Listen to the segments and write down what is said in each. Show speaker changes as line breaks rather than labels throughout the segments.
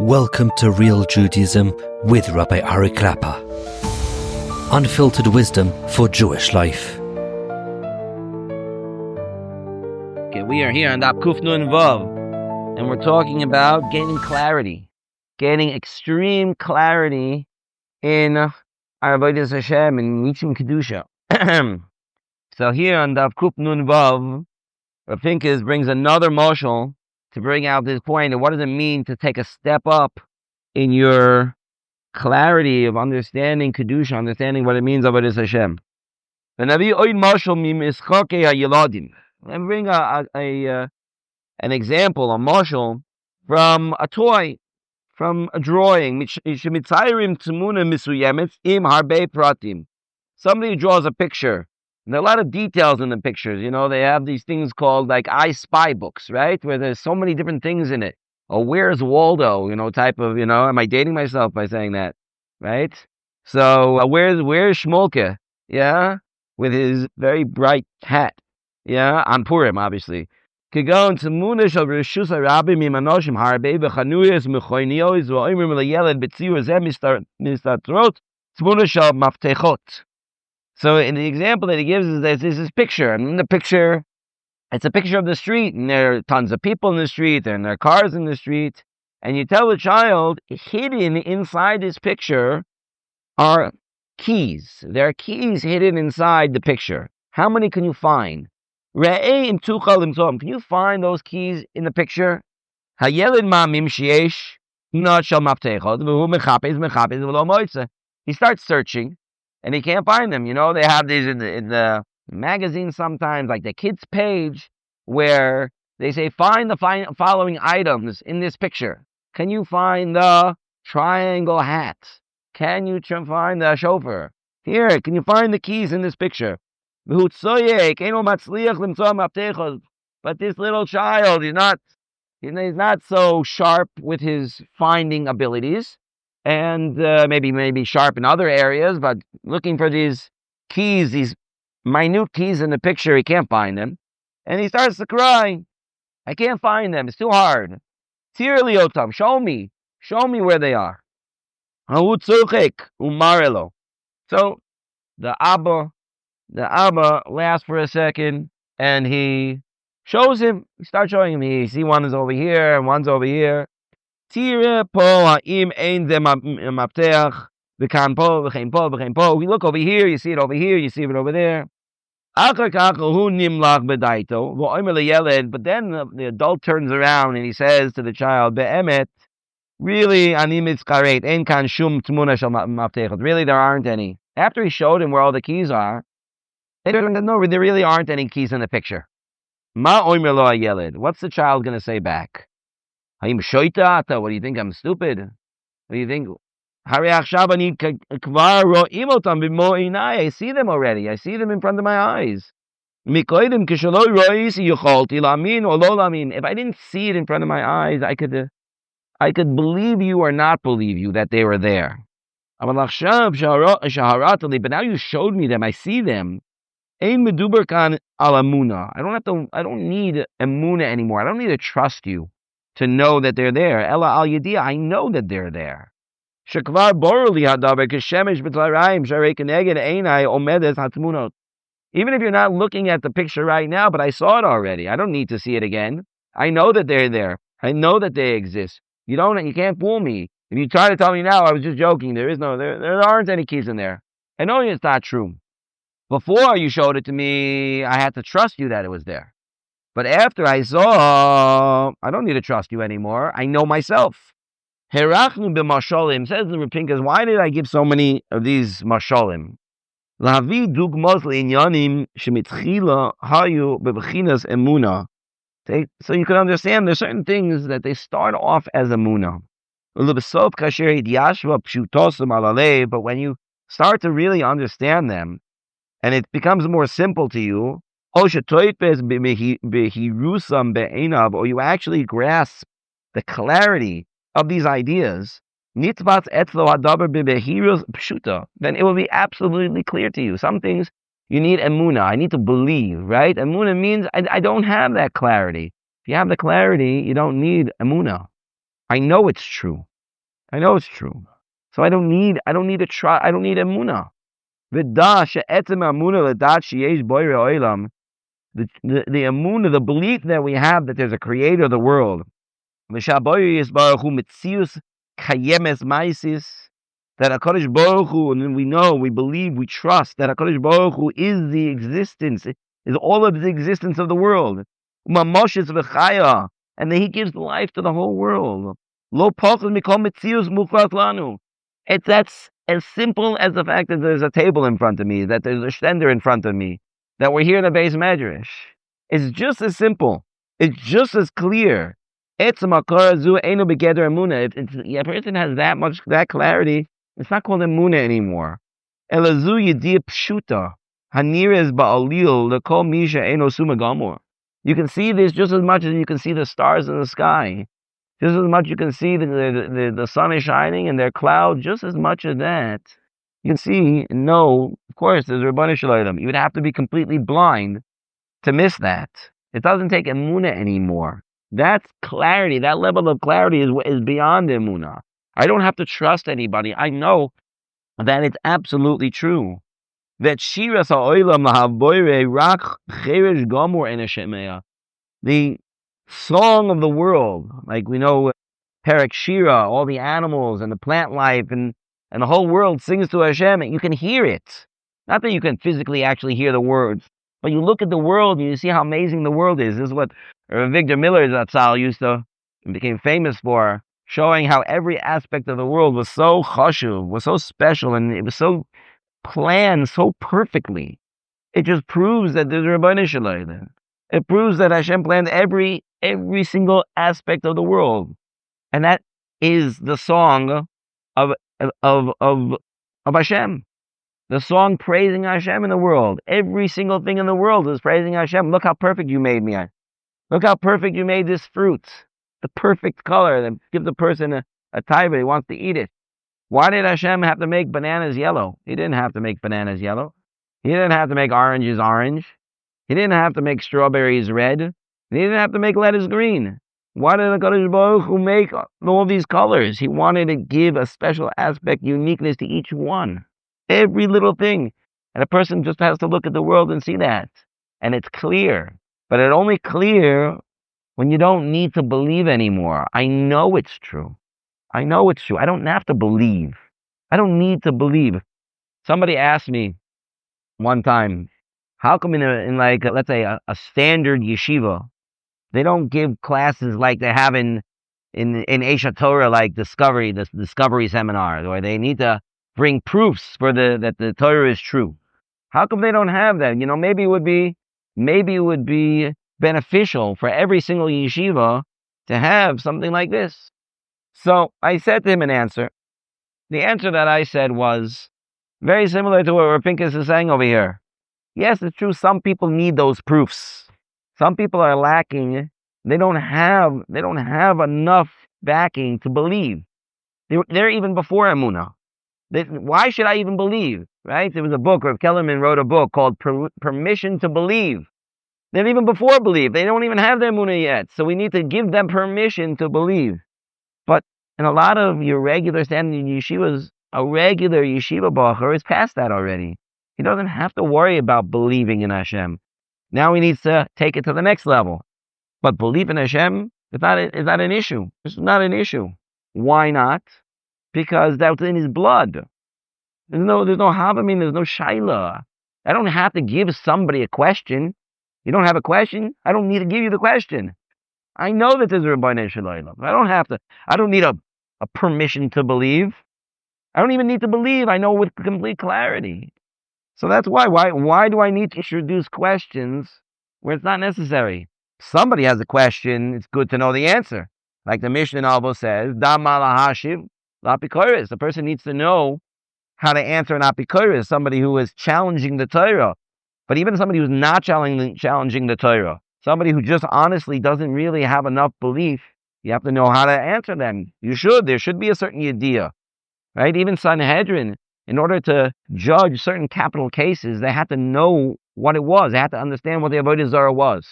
Welcome to Real Judaism with Rabbi Klapper. Unfiltered wisdom for Jewish life.
Okay, we are here on Daf Kuf Nun Vav, and we're talking about gaining clarity, gaining extreme clarity in our avodas Hashem and reaching kedusha. So here on Daf Kuf Nun Vav, Rav Pinkus brings another mashal to bring out this point of what does it mean to take a step up in your clarity of understanding kedusha, understanding what it means avodas Hashem. And bring an example, a mashal from a toy, from a drawing. Somebody draws a picture. And there are a lot of details in the pictures. You know, they have these things called like I Spy books, right? Where there's so many different things in it. Or where's Waldo, type of, am I dating myself by saying that? Right? So where's Shmolke? Yeah? With his very bright hat. Yeah? On Purim, obviously. Kigon Tmunah shel Reshus HaRabim Mimanoshim Harbe V'Chanuyas Mechoiniyos V'Oimrim L'Yeled B'Tzir Zeh Mistatrot Tmunah shel Maftechot. So in the example that he gives is there's this picture, and in the picture, it's a picture of the street, and there are tons of people in the street, and there are cars in the street, and you tell the child, hidden inside this picture are keys. There are keys hidden inside the picture. How many can you find? Can you find those keys in the picture? He starts searching. And he can't find them. They have these in the magazines sometimes, like the kids' page, where they say, find the following items in this picture. Can you find the triangle hat? Can you find the chauffeur? Here, can you find the keys in this picture? But this little child, he's not so sharp with his finding abilities. And maybe sharp in other areas, but looking for these keys, these minute keys in the picture, he can't find them. And he starts to cry. I can't find them. It's too hard. Tir liotam, show me where they are. So the Abba laughs for a second, and he shows him. He starts showing him. You see, one is over here, and one's over here. We look over here, you see it over here, you see it over there. But then the adult turns around and he says to the child, really, there aren't any. After he showed him where all the keys are, there really aren't any keys in the picture. What's the child going to say back? What do you think? I'm stupid? What do you think? I see them already. I see them in front of my eyes. If I didn't see it in front of my eyes, I could believe you or not believe you that they were there. But now you showed me them. I see them. I don't need emunah anymore. I don't need to trust you to know that they're there. Ella al yediyah, I know that they're there. Shekvar boroli hadaber keshemesh b'tlarayim sharei keneged einai omedes hatmunot. Even if you're not looking at the picture right now, but I saw it already. I don't need to see it again. I know that they're there. I know that they exist. You can't fool me. If you try to tell me now, I was just joking. There aren't any keys in there. I know it's not true. Before you showed it to me, I had to trust you that it was there. But after I saw, I don't need to trust you anymore. I know myself. Herachnu b'mashalim, says the Rabbi Pinkus, why did I give so many of these mashalim? Lahavi dugmos le'inyanim shemitchila hayu b'bechinas emunah. So you can understand there's certain things that they start off as emunah. But when you start to really understand them, and it becomes more simple to you, or you actually grasp the clarity of these ideas, then it will be absolutely clear to you. Some things you need emunah. I need to believe, right? Emunah means I don't have that clarity. If you have the clarity, you don't need emunah. I know it's true. I know it's true. So I don't need to try. I don't need emunah. V'da she'etzem emunah l'dat sheyesh borei olam. The emunah, the belief that we have that there's a creator of the world. V'shaboy yisbaruch hu mitzius kayemes maisis. That HaKadosh Baruch Hu, and we know, we believe, we trust that HaKadosh Baruch Hu is the existence, is all of the existence of the world. Umamoshes v'chaya, and that He gives life to the whole world. Lo pachad mikol mitzius mukrat lanu. That's as simple as the fact that there's a table in front of me, that there's a shtender in front of me, that we're here in a beis medrash. It's just as simple. It's just as clear. Etzem hakara zu eino begeder emunah. If a person has that clarity, it's not called emunah anymore. Elazu yediyah peshutah hanirez ba'alil lekol misha eino suma gamor. You can see this just as much as you can see the stars in the sky. Just as much you can see the sun is shining and there are clouds. Just as much as that, you can see and know. Of course, there's Rabbanu Shalom. You would have to be completely blind to miss that. It doesn't take emunah anymore. That's clarity. That level of clarity is beyond emunah. I don't have to trust anybody. I know that it's absolutely true. That shiras ha'olam lahavboire rak cheresh gamur en hashemeya. The song of the world, like we know, Perek Shira, all the animals and the plant life and the whole world sings to Hashem, and you can hear it. Not that you can physically actually hear the words, but you look at the world and you see how amazing the world is. This is what Victor Miller Zatzal became famous for, showing how every aspect of the world was so chashuv, was so special, and it was so planned so perfectly. It just proves that there's Rabbeinu Shalom. It proves that Hashem planned every single aspect of the world, and that is the song of Hashem. The song praising Hashem in the world. Every single thing in the world is praising Hashem. Look how perfect you made me. Look how perfect you made this fruit. The perfect color that gives the person a taiva. He wants to eat it. Why did Hashem have to make bananas yellow? He didn't have to make bananas yellow. He didn't have to make oranges orange. He didn't have to make strawberries red. He didn't have to make lettuce green. Why did HaKadosh Baruch Hu make all these colors? He wanted to give a special aspect, uniqueness to each one. Every little thing. And a person just has to look at the world and see that. And it's clear. But it's only clear when you don't need to believe anymore. I know it's true. I know it's true. I don't have to believe. I don't need to believe. Somebody asked me one time, how come in like, let's say, a standard yeshiva, they don't give classes like they have in Esha Torah, like the discovery seminar, where they need to bring proofs for that the Torah is true. How come they don't have that? You know, maybe it would be beneficial for every single yeshiva to have something like this. So I said to him an answer. The answer that I said was very similar to what Pinkus is saying over here. Yes, it's true. Some people need those proofs. Some people are lacking. They don't have enough backing to believe. They're even before emunah. Why should I even believe? Right? There was a book. Rav Kellerman wrote a book called Permission to Believe. They're even before believe. They don't even have their emunah yet. So we need to give them permission to believe. But in a lot of your regular standing yeshivas, a regular yeshiva bacher is past that already. He doesn't have to worry about believing in Hashem. Now he needs to take it to the next level. But belief in Hashem is not an issue. It's not an issue. Why not? Because that's in his blood. There's no havamim, there's no shaila. I don't have to give somebody a question. You don't have a question? I don't need to give you the question. I know that there's a Rabbeinu Shalom. I don't need a permission to believe. I don't even need to believe. I know with complete clarity. So that's why. Why do I need to introduce questions where it's not necessary? If somebody has a question, it's good to know the answer. Like the Mishnah in Albo says, Dama lahashiv la'apikoris. The person needs to know how to answer an apikoris, somebody who is challenging the Torah. But even somebody who's not challenging the Torah, somebody who just honestly doesn't really have enough belief, you have to know how to answer them. There should be a certain idea, right? Even Sanhedrin, in order to judge certain capital cases, they had to know what it was. They had to understand what the Avodah Zarah was.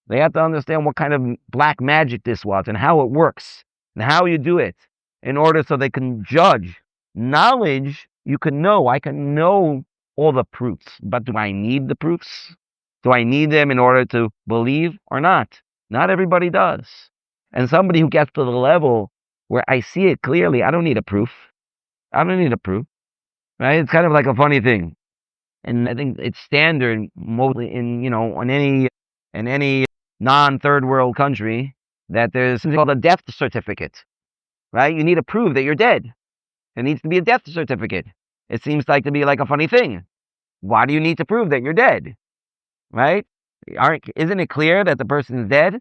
They had to understand what kind of black magic this was and how it works and how you do it in order so they can judge. Knowledge, you can know. I can know all the proofs, but do I need the proofs? Do I need them in order to believe or not? Not everybody does. And somebody who gets to the level where I see it clearly, I don't need a proof. I don't need a proof, right? It's kind of like a funny thing. And I think it's standard mostly in any non-third world country that there's something called a death certificate, right? You need to prove that you're dead. There needs to be a death certificate. It seems like to be like a funny thing. Why do you need to prove that you're dead, right? Isn't it clear that the person is dead?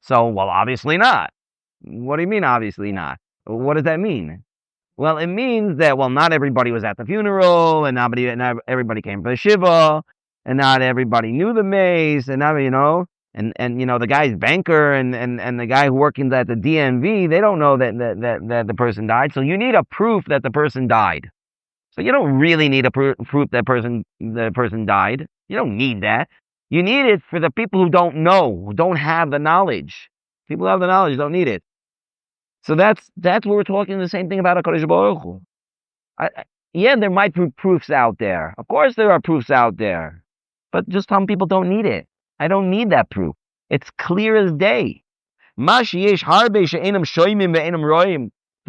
So, well, obviously not. What do you mean, obviously not? What does that mean? Well, it means that, not everybody was at the funeral, and not everybody came for the Shiva, and not everybody knew the mace, and not, and the guy's banker and the guy who working at the DMV, they don't know that the person died. So you need a proof that the person died. So you don't really need a proof that the person died. You don't need that. You need it for the people who don't know, who don't have the knowledge. People who have the knowledge don't need it. So that's what we're talking the same thing about HaKadosh Baruch Hu. Yeah, there might be proofs out there. Of course there are proofs out there. But just some people don't need it. I don't need that proof. It's clear as day. The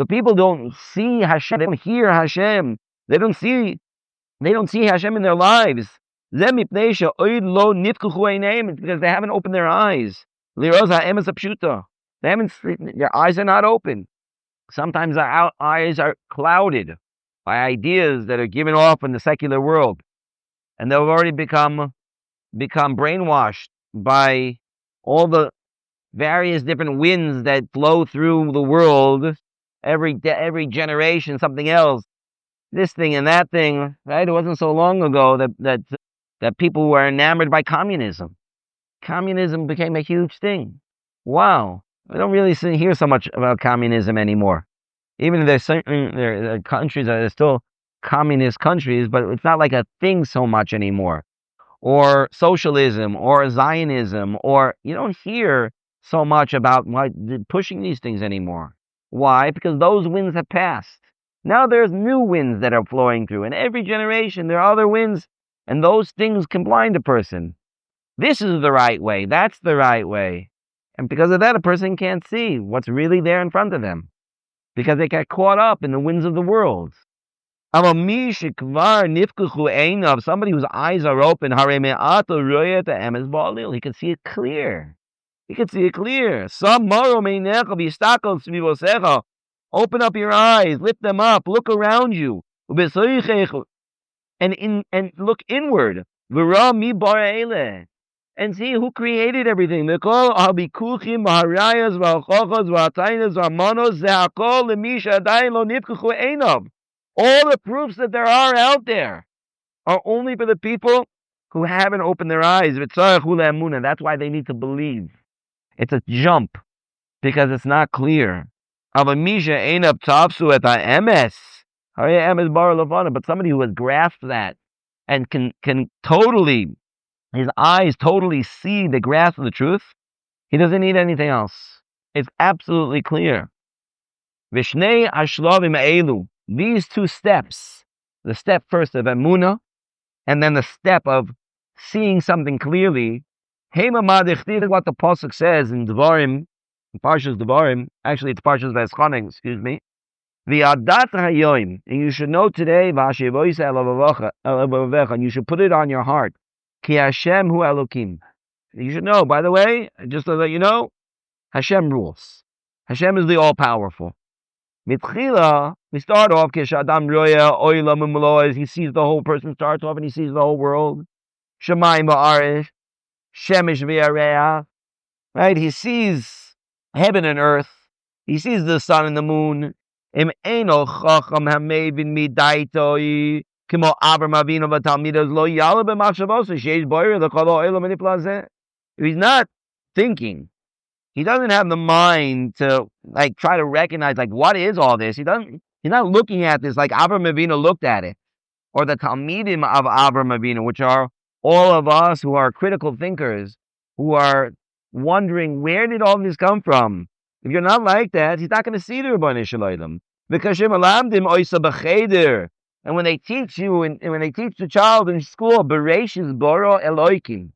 people don't see Hashem. They don't hear Hashem. They don't see Hashem in their lives. It's because they haven't opened their eyes. Peshutah. Their eyes are not open. Sometimes our eyes are clouded by ideas that are given off in the secular world. And they've already become brainwashed by all the various different winds that flow through the world. Every generation, something else. This thing and that thing, right? It wasn't so long ago that people were enamored by communism. Communism became a huge thing. Wow. I don't really hear so much about communism anymore. Even if there are countries that are still communist countries, but it's not like a thing so much anymore. Or socialism, or Zionism, or you don't hear so much about pushing these things anymore. Why? Because those winds have passed. Now there's new winds that are flowing through. In every generation, there are other winds, and those things can blind a person. This is the right way. That's the right way. And because of that, a person can't see what's really there in front of them. Because they get caught up in the winds of the world. Somebody whose eyes are open, he can see it clear. He can see it clear. Open up your eyes, lift them up, look around you, and look inward. And see who created everything. All the proofs that there are out there are only for the people who haven't opened their eyes. That's why they need to believe. It's a jump because it's not clear. But somebody who has grasped that and can totally, his eyes totally see the grasp of the truth, he doesn't need anything else. It's absolutely clear. Vishnei hashlavim elu. These two steps, the step first of emunah, and then the step of seeing something clearly, what the pasuk says in Devarim, in Parshas Devarim, actually it's Parshas V'eschanim, excuse me. V'adat hayoim, and you should know today, and you should put it on your heart. Ki Hashem hu Elokim. You should know, by the way, just so that you know, Hashem rules. Hashem is the all-powerful. Mitchila, we start off, Keshadam Roya, Oilam Malois, he sees the whole person, starts off and he sees the whole world. Shemayim Ba'arish, Shemesh V'yareach, right? He sees heaven and earth. He sees the sun and the moon. Im Eino Chacham Hamevin Midaitoi, Kimo Avram Avinu V'Talmidos Lo Yala B'Machshavos, Sheish Boyer, the Kolo Oilam Manipulazeh. If he's not thinking, he doesn't have the mind to try to recognize what is all this. He's not looking at this like Avram Avinu looked at it, or the Talmidim of Avram Avinu, which are all of us who are critical thinkers, who are wondering where did all this come from? If you're not like that, he's not going to see the Ribono Shel Olam. Because malamdim oisa b'cheder. And when they teach you, and when they teach the child in school, Bereshis bara Elokim,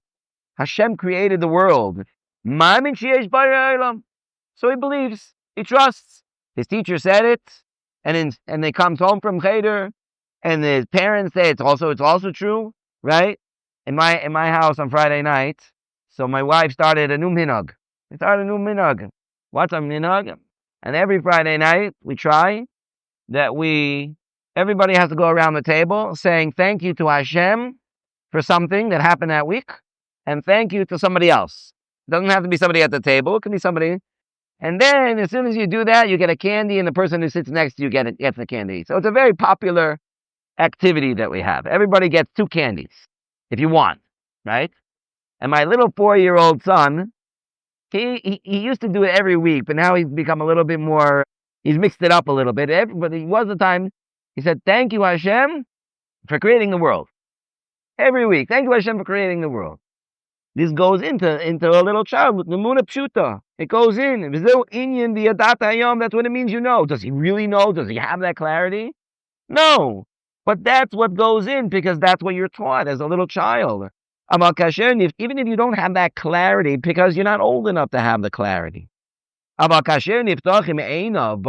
Hashem created the world. Ma'amin sheyesh Borei Olam. So he believes, he trusts. His teacher said it, and they come home from cheder, and his parents say it's also true, right? In my house on Friday night, so my wife started a new minhag. We started a new minhag. What's a minhag? And every Friday night we try that everybody has to go around the table saying thank you to Hashem for something that happened that week, and thank you to somebody else. It doesn't have to be somebody at the table. It can be somebody. And then as soon as you do that, you get a candy, and the person who sits next to you gets the candy. So it's a very popular activity that we have. Everybody gets 2 candies if you want, right? And my little 4-year-old son, he used to do it every week, but now he's become a little bit more, he's mixed it up a little bit. But there was a time he said, thank you, Hashem, for creating the world. Every week, thank you, Hashem, for creating the world. This goes into a little child with emunah peshutah. It goes in. That's what it means, you know. Does he really know? Does he have that clarity? No. But that's what goes in, because that's what you're taught as a little child. Even if you don't have that clarity, because you're not old enough to have the clarity. But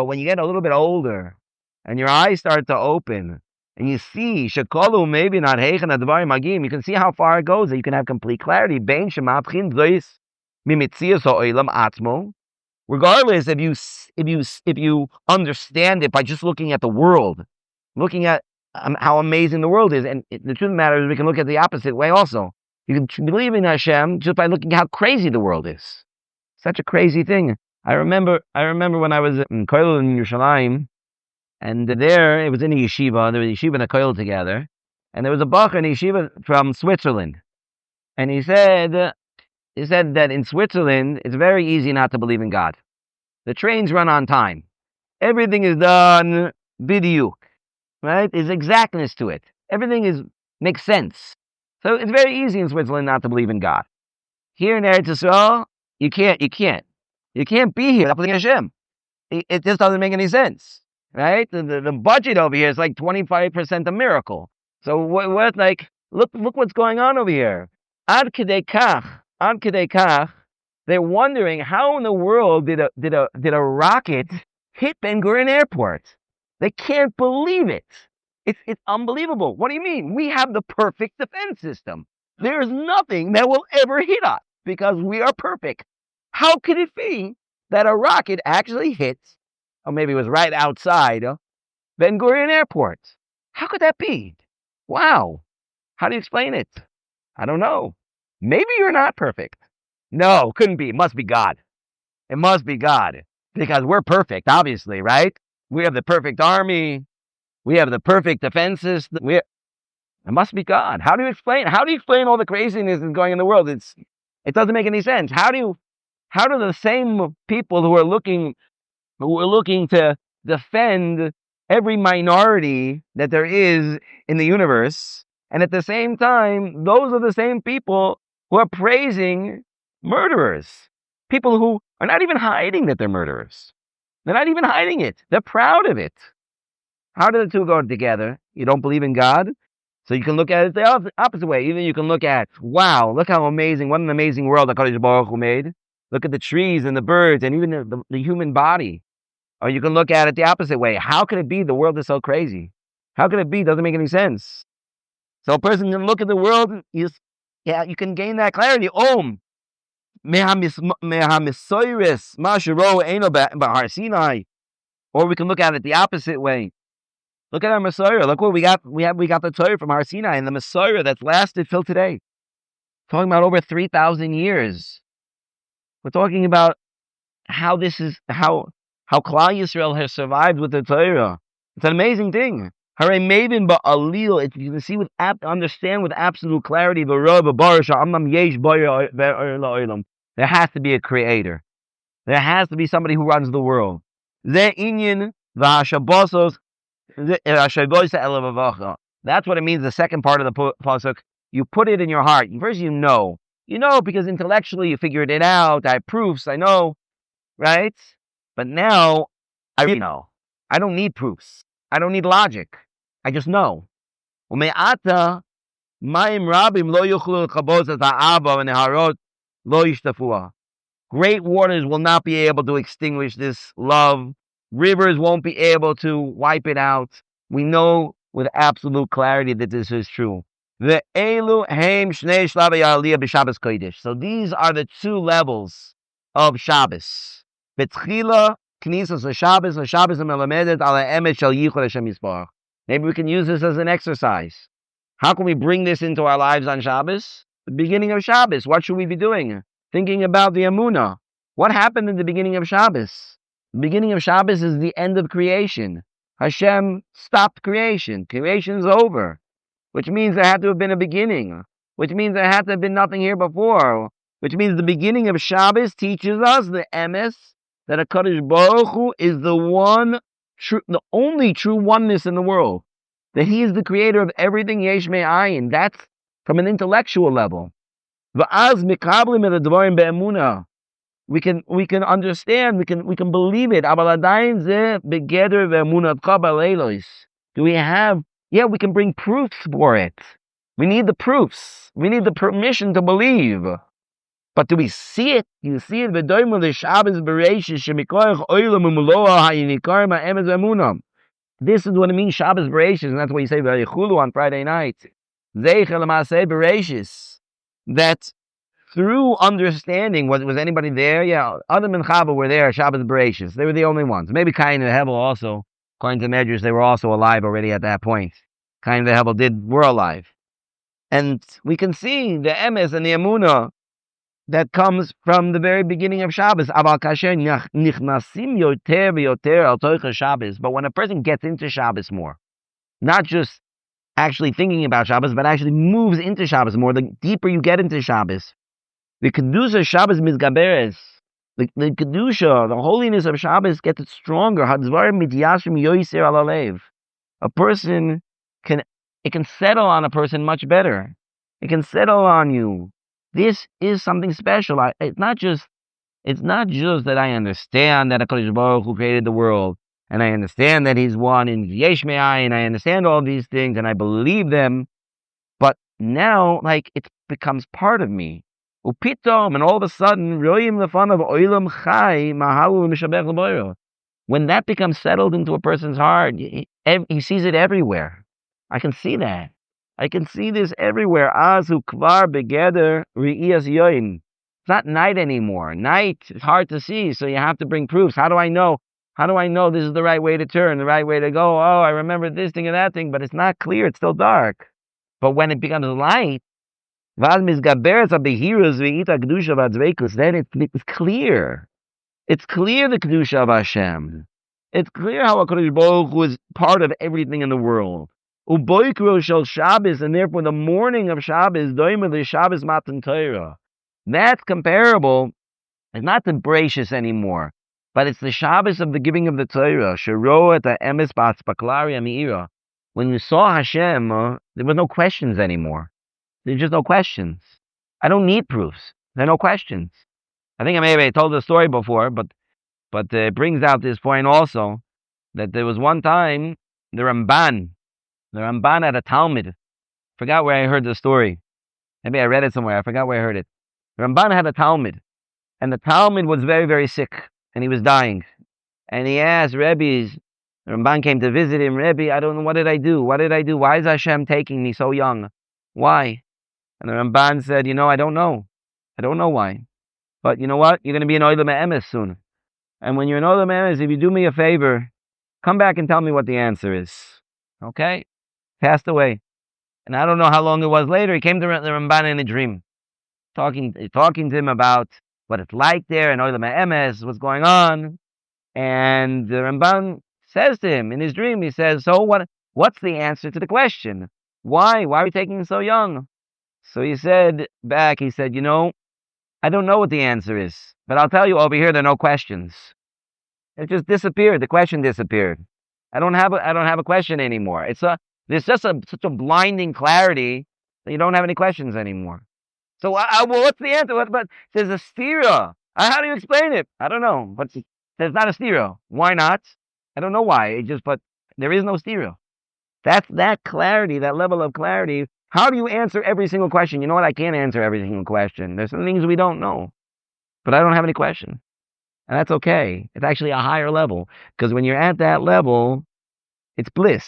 when you get a little bit older, and your eyes start to open, and you see, maybe not you can see how far it goes, that you can have complete clarity. Regardless, if you understand it by just looking at the world, looking at how amazing the world is, and the truth of the matter is, we can look at the opposite way also. You can believe in Hashem just by looking how crazy the world is. Such a crazy thing. I remember when I was in Koil in Yerushalayim, and there, it was in a yeshiva. There was a yeshiva and a koil together. And there was a bacher in a yeshiva from Switzerland. And he said that in Switzerland, it's very easy not to believe in God. The trains run on time. Everything is done bidiyuk, right? There's exactness to it. Everything makes sense. So it's very easy in Switzerland not to believe in God. Here in Eretz Yisrael, you can't be here not believing in Hashem. It just doesn't make any sense. Right? The budget over here is like 25% a miracle. So what like, look what's going on over here. Ad kedei kach, they're wondering how in the world did a rocket hit Ben Gurion Airport? They can't believe it. It's unbelievable. What do you mean? We have the perfect defense system. There is nothing that will ever hit us because we are perfect. How could it be that a rocket actually hits, or maybe it was right outside Ben Gurion Airport? How could that be? Wow. How do you explain it? I don't know. Maybe you're not perfect. No, couldn't be. It must be God. It must be God. Because we're perfect, obviously, right? We have the perfect army. We have the perfect defenses. It must be God. How do you explain all the craziness that's going in the world? It doesn't make any sense. How do the same people who are looking to defend every minority that there is in the universe, and at the same time, those are the same people who are praising murderers, people who are not even hiding that they're murderers. They're not even hiding it. They're proud of it. How do the two go together? You don't believe in God, so you can look at it the opposite way. Even you can look at, wow, look how amazing, what an amazing world HaKadosh Baruch Hu made. Look at the trees and the birds and even the human body. Or you can look at it the opposite way. How can it be the world is so crazy? How can it be? It doesn't make any sense. So a person can look at the world, you can gain that clarity. Om. Or we can look at it the opposite way. Look at our Messiah. Look what we got. We got the Torah from Har Sinai and the Messiah that's lasted till today. Talking about over 3,000 years. We're talking about how Klal Yisrael has survived with the Torah. It's an amazing thing. Hare Mavin ba'alil. You can see understand with absolute clarity. There has to be a creator. There has to be somebody who runs the world. That's what it means. The second part of the pasuk. You put it in your heart. First, you know because intellectually you figured it out. I have proofs. I know, right? But now, I really know. I don't need proofs. I don't need logic. I just know. Ume'ata mayim rabim lo yuchlu l'chabos et ha'ava v'neharot lo yishtafuah. Great waters will not be able to extinguish this love. Rivers won't be able to wipe it out. We know with absolute clarity that this is true. So these are the two levels of Shabbos. Betchila, knisas Shabbos, Shabbos melamedet ala emet shel yichud Hashem yisbarach. Maybe we can use this as an exercise. How can we bring this into our lives on Shabbos? The beginning of Shabbos. What should we be doing? Thinking about the emunah. What happened in the beginning of Shabbos? The beginning of Shabbos is the end of creation. Hashem stopped creation. Creation is over. Which means there had to have been a beginning. Which means there had to have been nothing here before. Which means the beginning of Shabbos teaches us the emes that HaKadosh Baruch Hu is the only true oneness in the world. That He is the creator of everything yesh me'ayin. That's from an intellectual level. V'az mikablim et advarim be'emunah. We can understand, we can believe it. Do we have? Yeah, we can bring proofs for it. We need the proofs. We need the permission to believe. But do we see it? You see it. This is what it means, Shabbos Bereshis, and that's why you say V'yichulu on Friday night. That through understanding, was anybody there? Yeah, Adam and Chava were there, Shabbos Bereshis. They were the only ones. Maybe Cain and Hevel also, according to measures, they were also alive already at that point. Cain and Hevel were alive. And we can see the emes and the emunah that comes from the very beginning of Shabbos. But when a person gets into Shabbos more, not just actually thinking about Shabbos, but actually moves into Shabbos more, the deeper you get into Shabbos, the Kedusha Shabbos mizgaberes, the Kedusha, the holiness of Shabbos gets stronger. A person can settle on a person much better. It can settle on you. This is something special. It's not just that I understand that HaKadosh Baruch Hu created the world, and I understand that He's one in Yesh Me'ai, and I understand all these things, and I believe them, but now, it becomes part of me. Upitom, and all of a sudden, Royim lefan of Olam Chai, Mahalu Mishabech L'Boiro. When that becomes settled into a person's heart, he sees it everywhere. I can see that. I can see this everywhere. Azu kvar begeder ri'iyas yoin. It's not night anymore. Night is hard to see, so you have to bring proofs. How do I know? How do I know this is the right way to turn, the right way to go? Oh, I remember this thing and that thing, but it's not clear. It's still dark. But when it becomes light, then it's clear. It's clear the Kedusha of Hashem. It's clear how HaKadosh Baruch Hu is part of everything in the world. Uboikro shel Shabbos, and therefore the morning of Shabbos, doimer the Shabbos matan Torah. That's comparable. It's not the Bereshis anymore, but it's the Shabbos of the giving of the Torah. Shero et ha'emes ba'atzpaklari ami'ira. When you saw Hashem, there were no questions anymore. There's just no questions. I don't need proofs. There are no questions. I think I told the story before, but it brings out this point also, that there was one time the Ramban had a Talmud. Forgot where I heard the story. Maybe I read it somewhere. I forgot where I heard it. The Ramban had a Talmud, and the Talmud was very, very sick, and he was dying. And he asked Rebbe, the Ramban came to visit him, Rebbe, I don't know, what did I do? What did I do? Why is Hashem taking me so young? Why? And the Ramban said, I don't know. I don't know why. But you know what? You're going to be an Olam Emes soon. And when you're an Olam Emes, if you do me a favor, come back and tell me what the answer is. Okay? Passed away. And I don't know how long it was later, he came to the Ramban in a dream, talking to him about what it's like there, and Olam Emes, what's going on. And the Ramban says to him in his dream, he says, so what's the answer to the question? Why are we taking him so young? So he said, I don't know what the answer is, but I'll tell you, over here there are no questions. It just disappeared. The question disappeared. I don't have a question anymore. There's just such a blinding clarity that you don't have any questions anymore. So, what's the answer? But there's a stira. How do you explain it? I don't know. There's not a stereo. Why not? I don't know why. But there is no stereo. That's that clarity, that level of clarity. How do you answer every single question? You know what? I can't answer every single question. There's some things we don't know. But I don't have any question. And that's okay. It's actually a higher level. Because when you're at that level, it's bliss.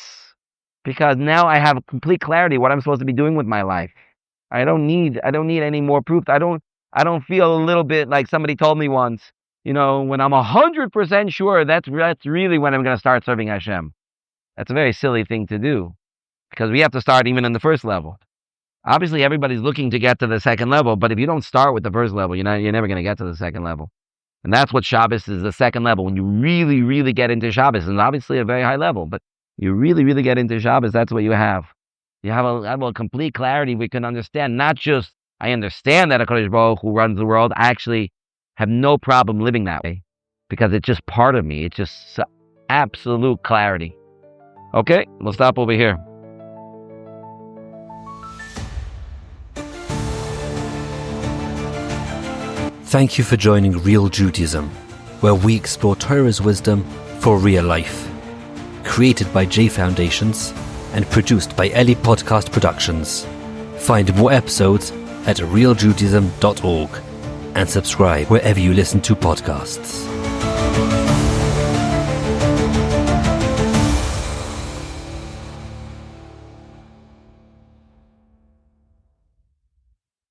Because now I have complete clarity what I'm supposed to be doing with my life. I don't need any more proof. I don't feel a little bit like somebody told me once, when I'm 100% sure that's really when I'm going to start serving Hashem. That's a very silly thing to do, because we have to start even in the first level. Obviously, everybody's looking to get to the second level, but if you don't start with the first level, you're never going to get to the second level. And that's what Shabbos is, the second level. When you really, really get into Shabbos, and obviously a very high level, but you really, really get into Shabbos, that's what you have. You have a complete clarity. We can understand, not just, I understand that HaKadosh Baruch Hu runs the world. I actually have no problem living that way, because it's just part of me. It's just absolute clarity. Okay, we'll stop over here.
Thank you for joining Real Judaism, where we explore Torah's wisdom for real life. Created by J Foundations and produced by Eli Podcast Productions. Find more episodes at realjudaism.org and subscribe wherever you listen to podcasts.